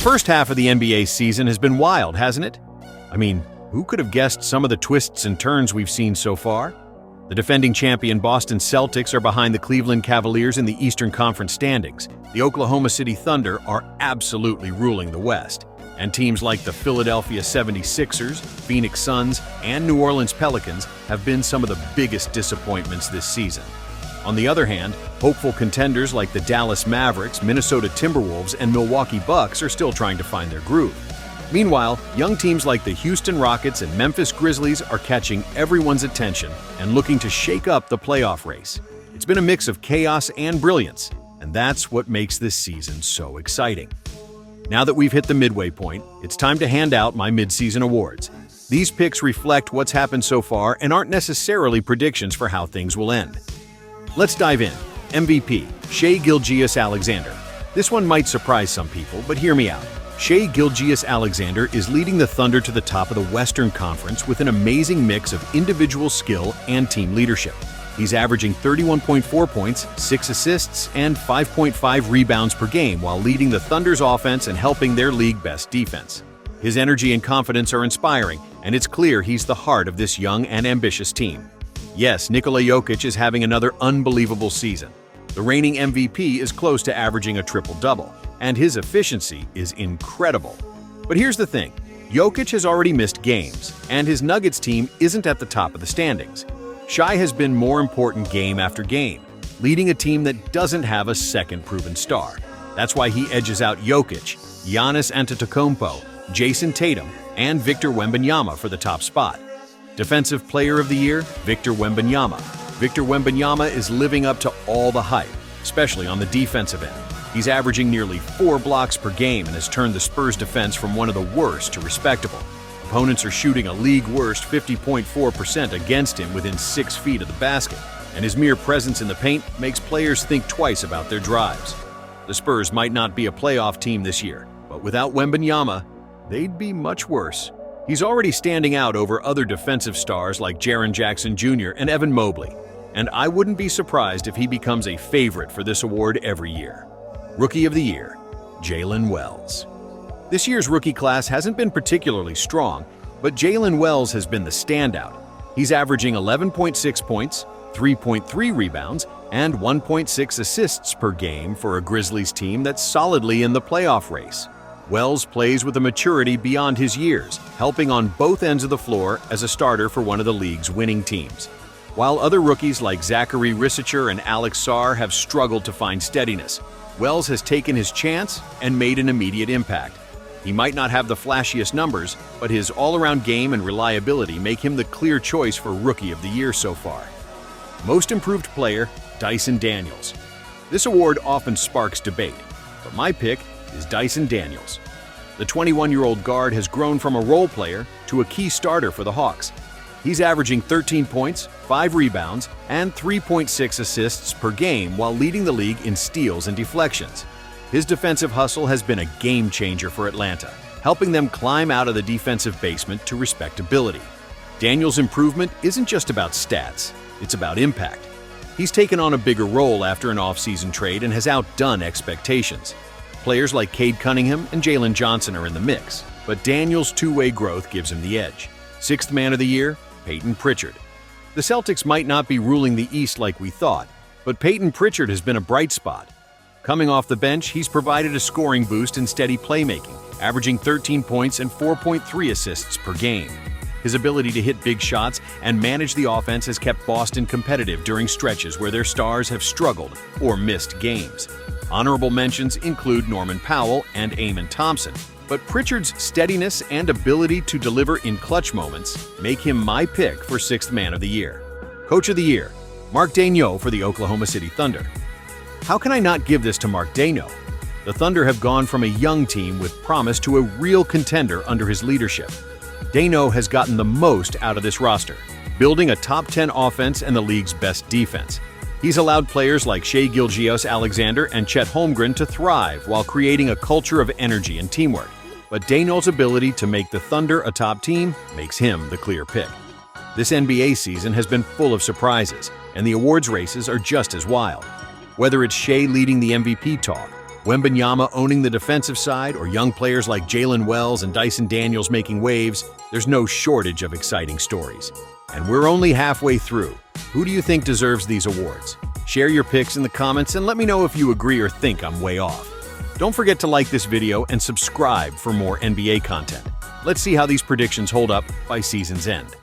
first half of the NBA season has been wild, hasn't it? I mean, who could have guessed some of the twists and turns we've seen so far? The defending champion Boston Celtics are behind the Cleveland Cavaliers in the Eastern Conference standings. The Oklahoma City Thunder are absolutely ruling the West. And teams like the Philadelphia 76ers, Phoenix Suns, and New Orleans Pelicans have been some of the biggest disappointments this season. On the other hand, hopeful contenders like the Dallas Mavericks, Minnesota Timberwolves, and Milwaukee Bucks are still trying to find their groove. Meanwhile, young teams like the Houston Rockets and Memphis Grizzlies are catching everyone's attention and looking to shake up the playoff race. It's been a mix of chaos and brilliance, and that's what makes this season so exciting. Now that we've hit the midway point, it's time to hand out my midseason awards. These picks reflect what's happened so far and aren't necessarily predictions for how things will end. Let's dive in. MVP, Shai Gilgeous-Alexander. This one might surprise some people, but hear me out. Shai Gilgeous-Alexander is leading the Thunder to the top of the Western Conference with an amazing mix of individual skill and team leadership. He's averaging 31.4 points, 6 assists, and 5.5 rebounds per game while leading the Thunder's offense and helping their league-best defense. His energy and confidence are inspiring, and it's clear he's the heart of this young and ambitious team. Yes, Nikola Jokic is having another unbelievable season. The reigning MVP is close to averaging a triple-double, and his efficiency is incredible. But here's the thing, Jokic has already missed games, and his Nuggets team isn't at the top of the standings. Shai has been more important game after game, leading a team that doesn't have a second proven star. That's why he edges out Jokic, Giannis Antetokounmpo, Jason Tatum, and Victor Wembanyama for the top spot. Defensive Player of the Year, Victor Wembanyama. Victor Wembanyama is living up to all the hype, especially on the defensive end. He's averaging nearly 4 blocks per game and has turned the Spurs' defense from one of the worst to respectable. Opponents are shooting a league-worst 50.4% against him within 6 feet of the basket, and his mere presence in the paint makes players think twice about their drives. The Spurs might not be a playoff team this year, but without Wembanyama, they'd be much worse. He's already standing out over other defensive stars like Jaren Jackson Jr. and Evan Mobley, and I wouldn't be surprised if he becomes a favorite for this award every year. Rookie of the Year, Jalen Wells. This year's rookie class hasn't been particularly strong, but Jalen Wells has been the standout. He's averaging 11.6 points, 3.3 rebounds, and 1.6 assists per game for a Grizzlies team that's solidly in the playoff race. Wells plays with a maturity beyond his years, helping on both ends of the floor as a starter for one of the league's winning teams. While other rookies like Zachary Risacher and Alex Sarr have struggled to find steadiness, Wells has taken his chance and made an immediate impact. He might not have the flashiest numbers, but his all-around game and reliability make him the clear choice for Rookie of the Year so far. Most Improved Player, Dyson Daniels. This award often sparks debate, but my pick is Dyson Daniels. The 21-year-old guard has grown from a role player to a key starter for the Hawks. He's averaging 13 points, 5 rebounds, and 3.6 assists per game while leading the league in steals and deflections. His defensive hustle has been a game-changer for Atlanta, helping them climb out of the defensive basement to respectability. Daniels' improvement isn't just about stats, it's about impact. He's taken on a bigger role after an off-season trade and has outdone expectations. Players like Cade Cunningham and Jalen Johnson are in the mix, but Daniels' two-way growth gives him the edge. Sixth Man of the Year, Peyton Pritchard. The Celtics might not be ruling the East like we thought, but Peyton Pritchard has been a bright spot. Coming off the bench, he's provided a scoring boost and steady playmaking, averaging 13 points and 4.3 assists per game. His ability to hit big shots and manage the offense has kept Boston competitive during stretches where their stars have struggled or missed games. Honorable mentions include Norman Powell and Amen Thompson, but Pritchard's steadiness and ability to deliver in clutch moments make him my pick for Sixth Man of the Year. Coach of the Year, Mark Daigneault for the Oklahoma City Thunder. How can I not give this to Mark Daigneault? The Thunder have gone from a young team with promise to a real contender under his leadership. Daigneault has gotten the most out of this roster, building a top 10 offense and the league's best defense. He's allowed players like Shai Gilgeous-Alexander and Chet Holmgren to thrive while creating a culture of energy and teamwork. But Daigneault's ability to make the Thunder a top team makes him the clear pick. This NBA season has been full of surprises, and the awards races are just as wild. Whether it's Shai leading the MVP talk, Wembanyama owning the defensive side, or young players like Jalen Wells and Dyson Daniels making waves, there's no shortage of exciting stories. And we're only halfway through. Who do you think deserves these awards? Share your picks in the comments and let me know if you agree or think I'm way off. Don't forget to like this video and subscribe for more NBA content. Let's see how these predictions hold up by season's end.